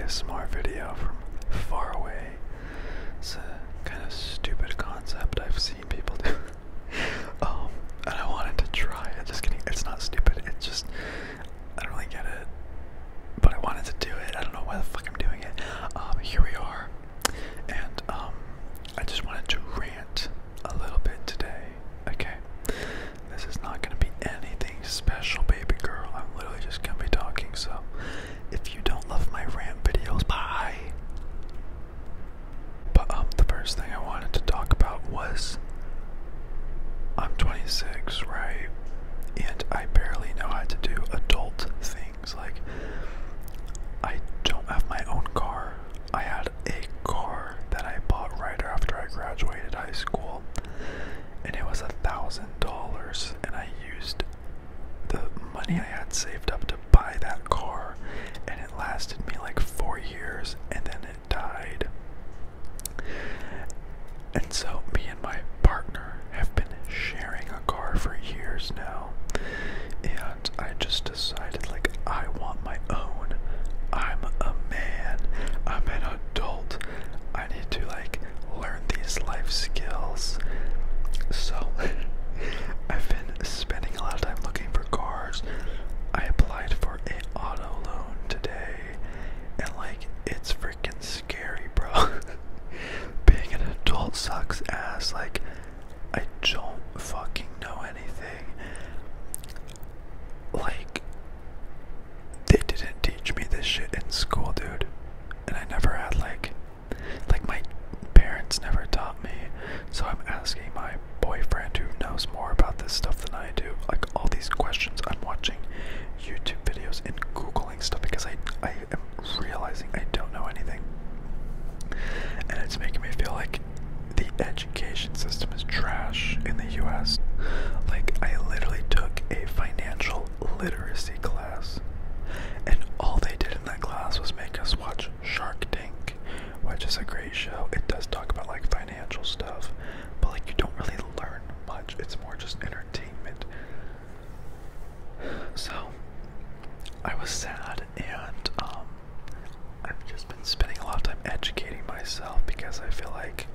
ASMR video from far away. It's a kind of stupid concept I've seen people do. And I wanted to try it. Just kidding. It's not stupid. It's just, I don't really get it. But I wanted to do it. I don't know why the fuck I'm doing it. Here we are. And, I just wanted to rant a little bit today. Okay? This is not gonna be anything special, baby girl. I'm literally just gonna be talking, so if you don't love my rant videos, bye! But, the first thing I wanted to talk about was I'm 26, right? And I barely know how to do adult things. Like, I don't have my own car. I had a car that I bought right after I graduated high school, and it was $1,000, and I used the money I had saved up to buy that car, and it lasted me like 4 years, and then it died. And so me and my partner have been sharing a car for years now, and I just decided, like, I want my own. I'm a man, I'm an adult, I need to, like, learn these life skills. So I've been spending a lot of time looking for cars. I applied for an auto loan today, and, like, it's freaking scary, bro. Being an adult sucks ass. Like, I don't fucking know anything. Like, they didn't teach me this shit in school, dude. And I never had, like my parents never taught me. So I'm asking my boyfriend, who knows more about this stuff than I do, like, all these questions. I'm watching YouTube videos and Googling stuff because I am realizing I don't know anything. And it's making me feel like the education system is trash in the US. Like, I literally took a financial literacy class, and all they did in that class was make us watch Shark Tank, which is a great show. It does talk about, like, financial stuff, but, like, you don't really learn much. It's more just entertainment. So I was sad, and I've just been spending a lot of time educating myself because I feel like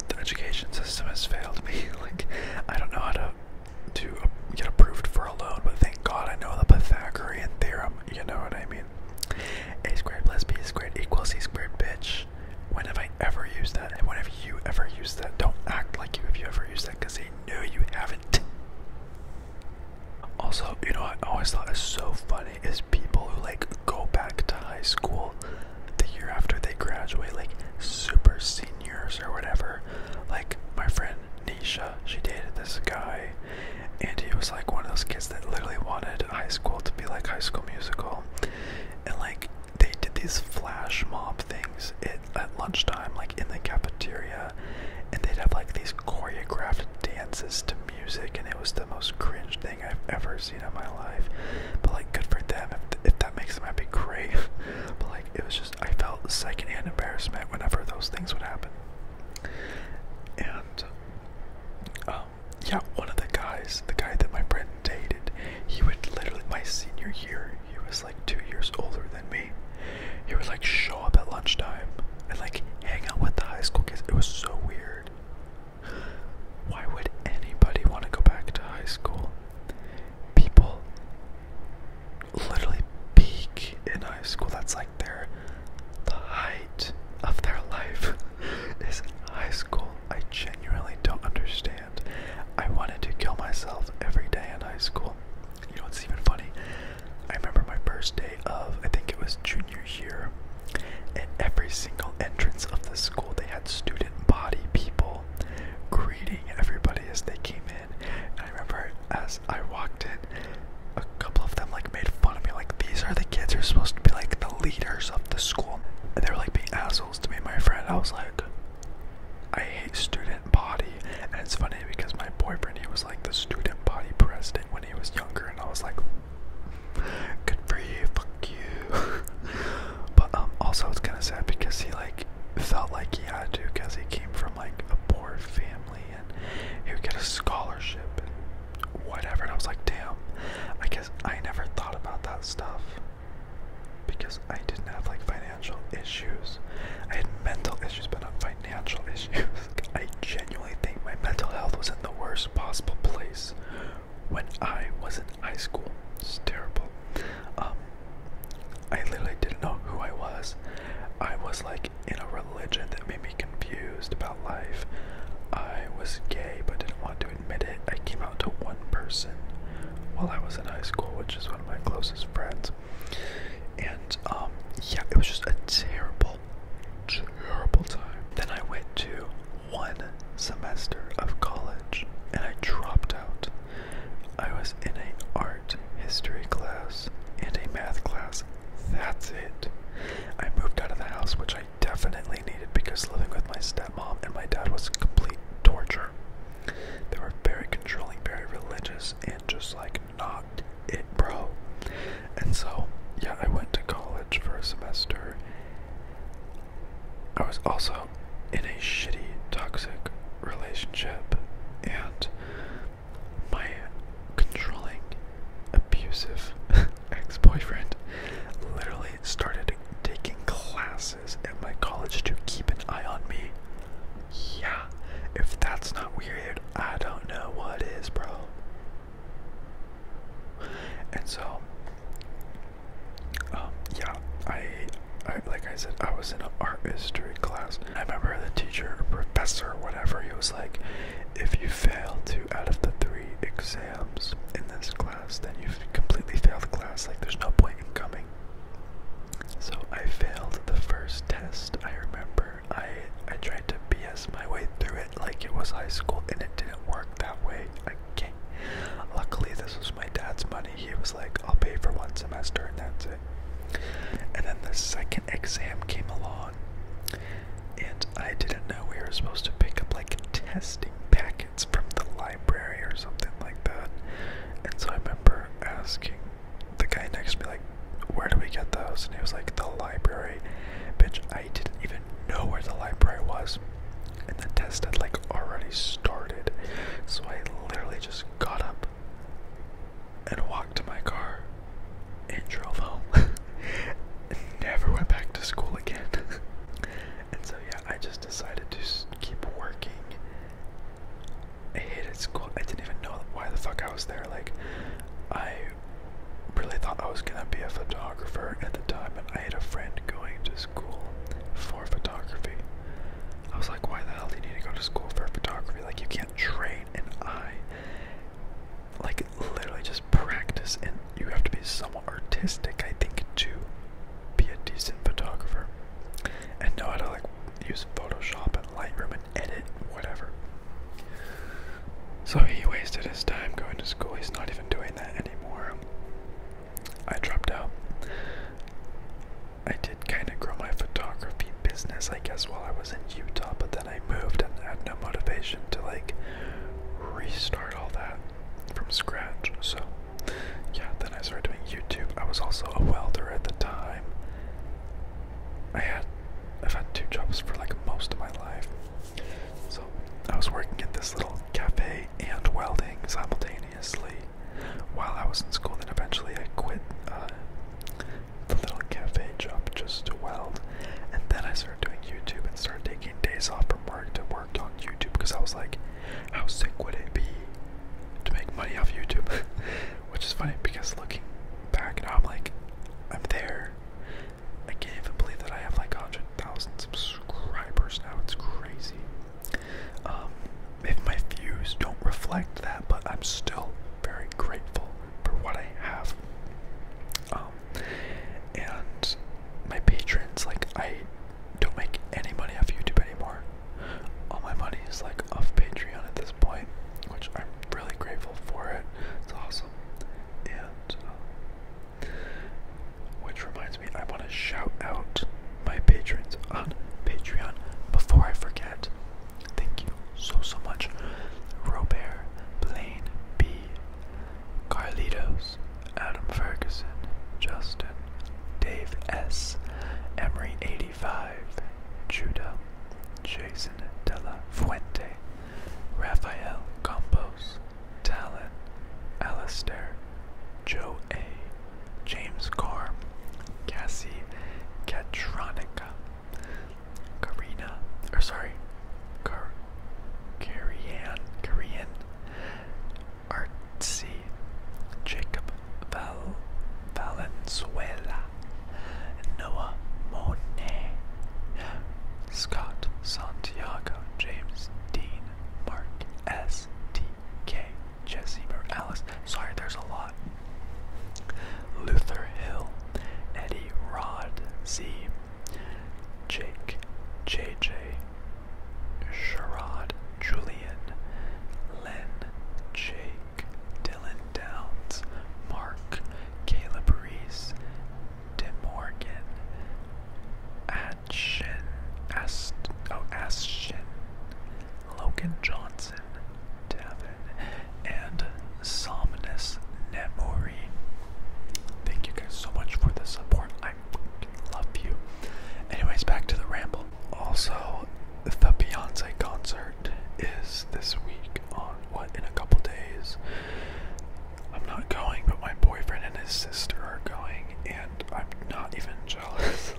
the education system has failed me. Like, I don't know how to get approved for a loan, but thank God I know the Pythagorean theorem, you know what I mean? A squared plus b squared equals c squared, bitch. When have I ever used that? And when have you ever used that? Don't act like you have ever used that, because I know you haven't. Also, you know what I always thought is so funny is people who, like, go back to high school the year after they graduate, like super seniors or whatever. Like, my friend Nisha, she dated this guy, and he was like one of those kids that literally wanted high school to be like High School Musical. And, like, they did these flash mob things at lunchtime, like in the cafeteria, and they'd have, like, these choreographed dances to music, and it was the most cringe thing I've ever seen in my life. But, like, good for them. If that makes them happy, great. But, like, it was just, I felt secondhand embarrassment whenever those things would happen. And yeah, one of the guys, the guy that my friend dated, he would literally, my senior year, he was like 2 years older than me. He would, like, show up at lunchtime and, like, hang out with the high school kids. It was so weird. Why would anybody want to go back to high school? People literally peak in high school. That's like the height of their life is high school. I genuinely don't understand. I wanted to kill myself every day in high school. You know what's even funny? I remember my first day of, I think it was junior year, at every single entrance of the school they had student body people greeting everybody as they came in. And I remember as I walked in, a couple of them, like, made fun of me, like, these are the kids who are supposed to be, like, the leaders of the school. And they were, like, being assholes to me and my friend. I was like, I hate student body. And it's funny because my boyfriend, he was, like, the student body president when he was younger, and I was like, good for you, fuck you. But also it's kind of sad because he, like, felt like he had to because he came from, like, a poor family, and he would get a scholarship and whatever. And I was like, damn, I guess I never thought about that stuff. because I didn't have like financial issues. I had mental issues, but not financial issues. I genuinely think my mental health was in the worst possible place when I was in high school. It's terrible. I literally didn't know who I was. I was like in a religion that made me confused about life. I was gay but didn't want to admit it. I came out to one person while I was in high school, which is one of my closest friends. And yeah, it was just a terrible, terrible time. Then I went to one semester of college and I dropped out. I was in an art history class and a math class. That's it. I moved out of the house, which I definitely needed because living with my stepmom and my dad was complete torture. They were very controlling, very religious, and just like not it, bro. And so, yeah, I went to college for a semester. I was also in a shitty, toxic relationship, and my controlling, abusive ex-boyfriend literally started taking classes at my college to keep an eye on me. Yeah, if that's not weird, I don't know what is, bro. And so, yeah, I like I said, I was in an art history class. I remember the teacher, or professor, or whatever, he was like, if you fail 2 out of the 3 exams in this class, then you've completely failed the class. Like, there's no point in coming. So I failed the first test. I remember I tried to BS my way through it like it was high school, and it didn't work that way. Okay. Luckily, this was my dad's money. He was like, I'll pay for 1 semester and that's it. And then the second exam came along, and I didn't know we were supposed to pick up like testing packets from the library or something like that. And so I remember asking the guy next to me, like, where do we get those? And he was like, the library. Bitch, I didn't even know where the library was. And the test had like already started. So I literally just got up and walked to my car and drove home. And never went back to school again. And so yeah, I just decided to keep working. I hated school. I didn't even know why the fuck I was there. Like, I really thought I was gonna be a photographer at the time, and I had a friend going to school for photography. I was like, why the hell do you need to go to school for photography? Like, you can't train an eye. Like, literally just practice, and you have to be somewhat artistic, I think, to be a decent photographer. And know how to, like, use Photoshop and Lightroom and edit, whatever. So he wasted his time going to school. He's not even doing that anymore. I dropped out. I did kind of grow my photography business, I guess, while I was in Utah, but then I moved and had no motivation to like restart all that from scratch. So yeah, then I started doing YouTube. I was also a welder at the time. I've had 2 jobs for like most of my life. So I was working at this little cafe and welding simultaneously while I was in school. Then eventually I quit the little cafe job just to weld, and then I started doing YouTube and started taking days off from work to work on YouTube, because I was like, how sick would it be to make money off YouTube? Which is funny because looking back now, I'm like, I'm there. I can't even believe that I have like 100,000 subscribers now. It's crazy. If my views don't reflect that, but I'm still very grateful for what I have. And my patrons, like, I don't make any money off YouTube anymore. All my money is like off Patreon at this point, which I'm really grateful for it. It's awesome. And which reminds me, I want to shout out my patrons on Patreon before I forget. Thank you so much. Robert, Blaine B, Carlitos, Adam Ferguson, Justin, Dave S, Emery 85, Judah, Jason Della Fuente, Rafael Campos, Talon, Alistair, Joe A, James Carm, Cassie there's a lot. Luther Hill, Eddie, Rod, Z, Jake, JJ, Sherrod, Julian, Len, Jake, Dylan Downs, Mark, Caleb Reese, Tim Morgan, Ashton, Logan Johnson, Devin, and Somnus Nemori. Thank you guys so much for the support. I love you. Anyways, back to the ramble. Also, the Beyonce concert is this week on in a couple days. I'm not going, but my boyfriend and his sister are going, and I'm not even jealous.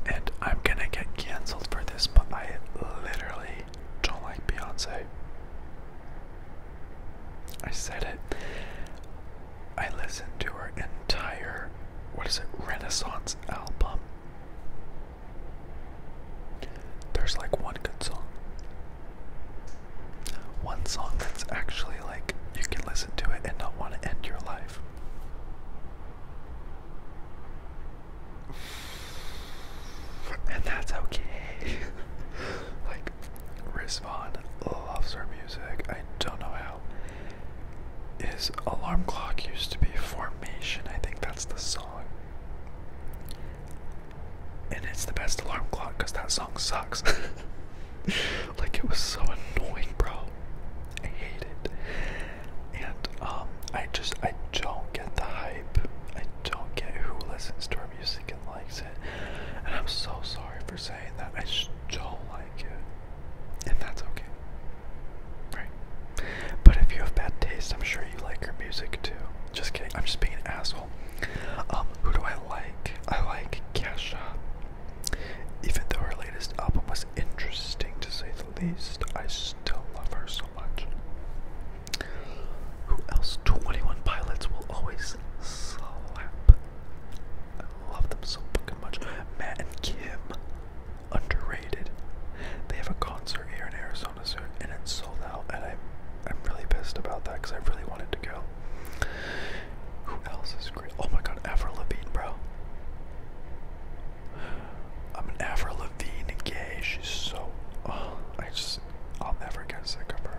And I'm gonna get canceled for this, but I literally don't like Beyonce. I said it. I listened to her entire, Renaissance album. There's like one good song. One song that's actually like, you can listen to it and not want to end your life. And that's okay. Like, Rizvan loves her music. I don't know how. His alarm clock used to be Formation. I think that's the song. And it's the best alarm clock because that song sucks. Like, it was so annoying, bro. I hate it. And I don't get the hype. I don't get who listens to her music and likes it. And I'm so sorry for saying that. I just don't like it. And that's okay. Right? But if you have bad taste, I'm sure you like her music too. Just kidding. I'm just being an asshole. Who do I like? I like Kesha. Even though her latest album was interesting to say the least, I still love her so much. Who else? 21 Pilots will always slap. I love them so fucking much. Matt and Kim, underrated. They have a concert here in Arizona soon, and it's sold out, and I'm really pissed about that because I really wanted to go. Who else is great? Oh my god, Avril Lavigne, bro. I'm an Avril Lavigne gay. She's so. I'll never get sick of her.